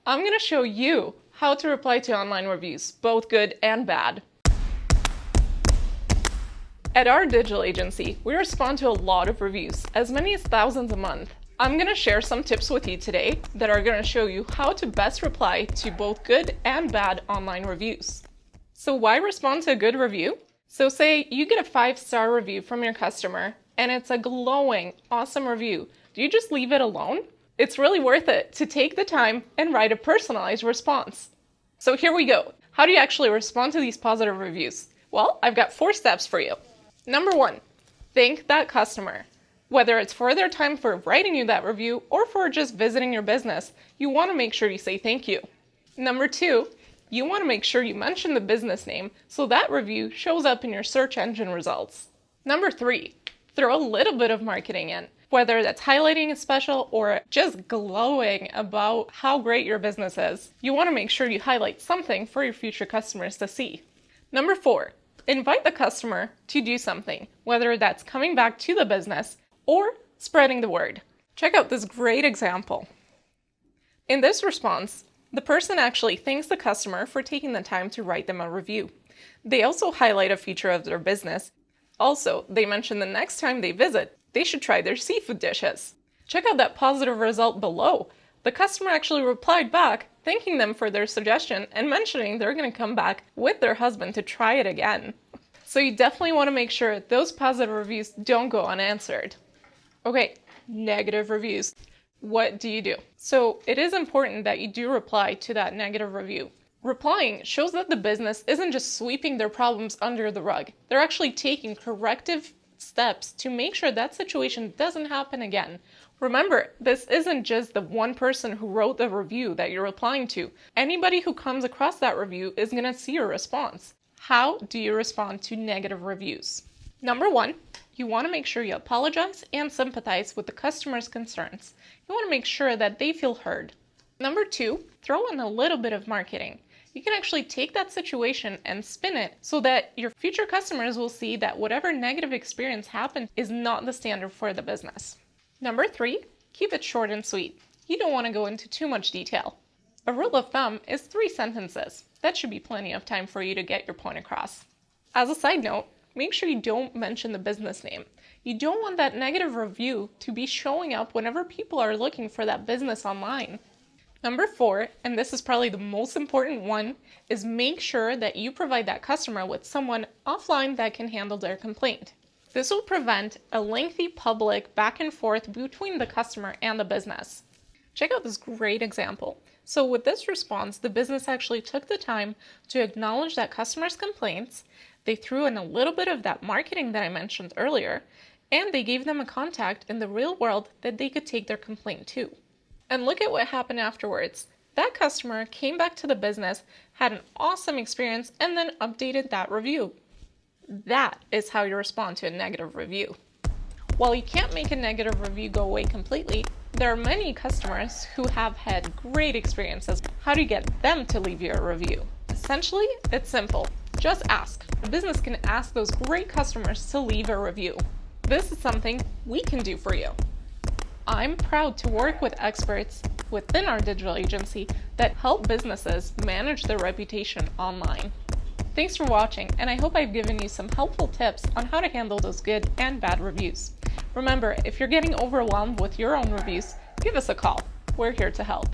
I'm going to show you how to reply to online reviews, both good and bad. At our digital agency, we respond to a lot of reviews, as many as thousands a month. I'm going to share some tips with you today that are going to show you how to best reply to both good and bad online reviews. So why respond to a good review? So say you get a 5-star review from your customer and it's a glowing, awesome review. Do you just leave it alone? It's really worth it to take the time and write a personalized response. So here we go. How do you actually respond to these positive reviews? Well, I've got 4 steps for you. Number 1, thank that customer. Whether it's for their time for writing you that review or for just visiting your business, you want to make sure you say thank you. Number 2, you want to make sure you mention the business name so that review shows up in your search engine results. Number 3, throw a little bit of marketing in, whether that's highlighting a special or just glowing about how great your business is. You want to make sure you highlight something for your future customers to see. Number 4, invite the customer to do something, whether that's coming back to the business or spreading the word. Check out this great example. In this response, the person actually thanks the customer for taking the time to write them a review. They also highlight a feature of their business. Also, they mention the next time they visit, they should try their seafood dishes. Check out that positive result below. The customer actually replied back, thanking them for their suggestion and mentioning they're going to come back with their husband to try it again. So you definitely want to make sure those positive reviews don't go unanswered. Okay, negative reviews. What do you do? So it is important that you do reply to that negative review. Replying shows that the business isn't just sweeping their problems under the rug. They're actually taking corrective steps to make sure that situation doesn't happen again. Remember, this isn't just the one person who wrote the review that you're replying to. Anybody who comes across that review is going to see your response. How do you respond to negative reviews? Number 1, you want to make sure you apologize and sympathize with the customer's concerns. You want to make sure that they feel heard. Number 2, throw in a little bit of marketing. You can actually take that situation and spin it so that your future customers will see that whatever negative experience happened is not the standard for the business. Number 3, keep it short and sweet. You don't want to go into too much detail. A rule of thumb is 3 sentences. That should be plenty of time for you to get your point across. As a side note, make sure you don't mention the business name. You don't want that negative review to be showing up whenever people are looking for that business online. Number 4, and this is probably the most important one, is make sure that you provide that customer with someone offline that can handle their complaint. This will prevent a lengthy public back and forth between the customer and the business. Check out this great example. So with this response, the business actually took the time to acknowledge that customer's complaints. They threw in a little bit of that marketing that I mentioned earlier, and they gave them a contact in the real world that they could take their complaint to. And look at what happened afterwards. That customer came back to the business, had an awesome experience, and then updated that review. That is how you respond to a negative review. While you can't make a negative review go away completely, there are many customers who have had great experiences. How do you get them to leave you a review? Essentially, it's simple. Just ask. The business can ask those great customers to leave a review. This is something we can do for you. I'm proud to work with experts within our digital agency that help businesses manage their reputation online. Thanks for watching, and I hope I've given you some helpful tips on how to handle those good and bad reviews. Remember, if you're getting overwhelmed with your own reviews, give us a call. We're here to help.